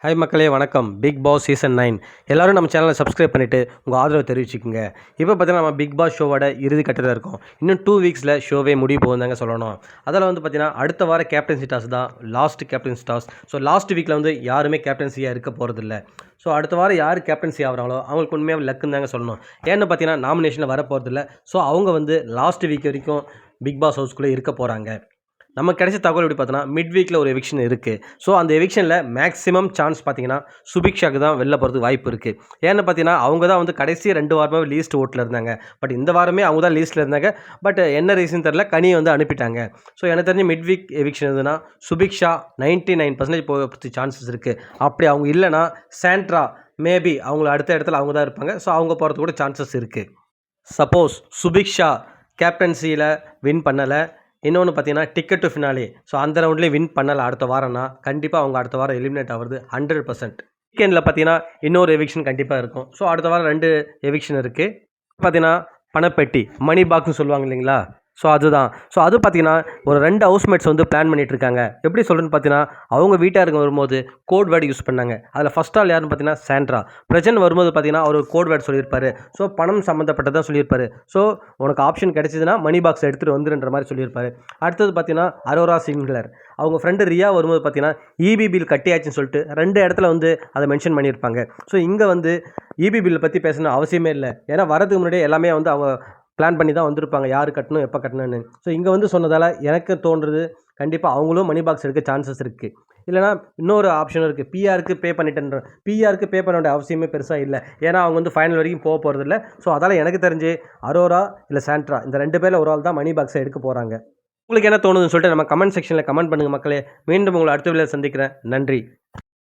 Hi மக்களே வணக்கம். Big Boss season 9 எல்லாரும் நம்ம சேனலை சப்ஸ்கிரைப் பண்ணிவிட்டு உங்கள் ஆதரவை தெரிவிச்சுக்கோங்க. இப்போ பார்த்தீங்கன்னா நம்ம பிக் பாஸ் ஷோவோட இறுதி கட்டத்தில் இருக்கோம். இன்னும் 2 வீக்ஸில் ஷோவே முடிய போகுதாங்க சொல்லணும். அதில் வந்து பார்த்தீங்கன்னா அடுத்த வார கேப்டன்சி டாஸ் தான் last captaincy toss. So last வீக்கில் வந்து யாருமே கேப்டன்சியாக இருக்க போகிறதில்ல. ஸோ அடுத்த வாரம் யார் கேப்டன்சி ஆகிறாங்களோ அவங்களுக்கு உண்மையாக லக்குன்னு தாங்க சொல்லணும். ஏன்னு பார்த்தீங்கன்னா நாமினேஷனில் வர போகிறதில்ல. ஸோ அவங்க வந்து லாஸ்ட் வீக் வரைக்கும் பிக் பாஸ் ஹவுஸ்குள்ளே இருக்க போகிறாங்க. நம்ம கிடைச்ச தகவல் எப்படி பார்த்தோன்னா மிட் வீக்கில் ஒரு எவிக்ஷன் இருக்குது. ஸோ அந்த எவிக்ஷனில் மேக்ஸிமம் சான்ஸ் பார்த்தீங்கன்னா சுபிக்ஷாக்கு தான் வெளில போகிறதுக்கு வாய்ப்பு இருக்குது. ஏன்னு பார்த்தீங்கன்னா அவங்க தான் வந்து கடைசி 2 வாரமாக லீஸ்ட் ஓட்டில் இருந்தாங்க. பட் இந்த வாரமே அவங்க தான் லீஸ்ட்டில் இருந்தாங்க. பட் என்ன ரீசன் தெரில, கனியை வந்து அனுப்பிட்டாங்க. ஸோ எனக்கு தெரிஞ்சு மிட் வீக் எவிக்ஷன் இருந்ததுன்னா சுபிக்ஷா 99% போகிறதுக்கு சான்சஸ் இருக்குது. அப்படி அவங்க இல்லைனா சாண்ட்ரா மேபி அவங்கள அடுத்த இடத்துல அவங்க தான் இருப்பாங்க. ஸோ அவங்க போகிறதுக்கு கூட சான்சஸ் இருக்குது. சப்போஸ் சுபிக்ஷா கேப்டன்சியில் வின் பண்ணலை, இன்னொன்று பார்த்தீங்கன்னா டிக்கெட் டு ஃபினாலே, ஸோ அந்த ரவுண்ட்லேயே வின் பண்ணலை அடுத்த வாரம்னா கண்டிப்பாக அவங்க அடுத்த வாரம் எலிமினேட் ஆகிறது 100%. வீக்கெண்டில் பார்த்தீங்கன்னா இன்னொரு எவிக்ஷன் கண்டிப்பாக இருக்கும். ஸோ அடுத்த வாரம் 2 எவிக்ஷன் இருக்குது. பார்த்தீங்கன்னா பணப்பெட்டி மணி பாக்ஸ்னு சொல்லுவாங்க இல்லைங்களா, ஸோ அதுதான். ஸோ அது பார்த்தீங்கன்னா ஒரு 2 ஹவுஸ்மேட்ஸ் வந்து பிளான் பண்ணிகிட்ருக்காங்க. எப்படி சொல்கிறேன்னு பார்த்தீங்கன்னா அவங்க வீட்டாருக்கு வரும்போது கோட் வேர்டு யூஸ் பண்ணாங்க. அதில் ஃபஸ்ட் ஆள் யாருன்னு பார்த்தீங்கன்னா சாண்ட்ரா. பிரஜன் வரும்போது பார்த்தீங்கன்னா அவர் ஒரு கோட் வேர்டு சொல்லியிருப்பார். ஸோ பணம் சம்மந்தப்பட்டதான் சொல்லியிருப்பார். ஸோ உனக்கு ஆப்ஷன் கிடைச்சதுன்னா மணி பாக்ஸ் எடுத்துகிட்டு வந்துருன்ற மாதிரி சொல்லியிருப்பார். அடுத்தது பார்த்தீங்கன்னா அரோரா சிங்லர் அவங்க ஃப்ரெண்டு ரியா வரும்போது பார்த்தீங்கன்னா இபி பில் கட்டியாச்சுன்னு சொல்லிட்டு 2 இடத்துல வந்து அதை மென்ஷன் பண்ணியிருப்பாங்க. ஸோ இங்கே வந்து இபி பில் பற்றி பேசணும் அவசியமே இல்லை. ஏன்னா வரதுக்கு முன்னாடியே எல்லாமே வந்து அவங்க பிளான் பண்ணி தான் வந்திருப்பாங்க, யார் கட்டணும் எப்போ கட்டணும்னு. ஸோ இங்கே வந்து சொன்னதால் எனக்கு தோன்றுறது கண்டிப்பாக அவங்களும் மணி பாக்ஸ் எடுக்க சான்சஸ் இருக்குது. இல்லைனா இன்னொரு ஆப்ஷன் இருக்குது, பிஆருக்கு பே பண்ணிட்டேன்ற. பிஆருக்கு பே பண்ண வேண்டிய அவசியமே பெருசாக இல்லை. ஏன்னா அவங்க வந்து ஃபைனல் வரைக்கும் போக போகிறதில்ல. ஸோ அதால் எனக்கு தெரிஞ்சு அரோரா இல்லை சாண்ட்ரா இந்த 2 பேரில் ஒரு ஆள் தான் மணி பாக்ஸை எடுக்க போகிறாங்க. உங்களுக்கு என்ன தோணுதுன்னு சொல்லிட்டு நம்ம கமெண்ட் செக்ஷனில் கமெண்ட் பண்ணுங்கள் மக்களே. மீண்டும் உங்களை அடுத்த வீடியோவில் சந்திக்கிறேன். நன்றி.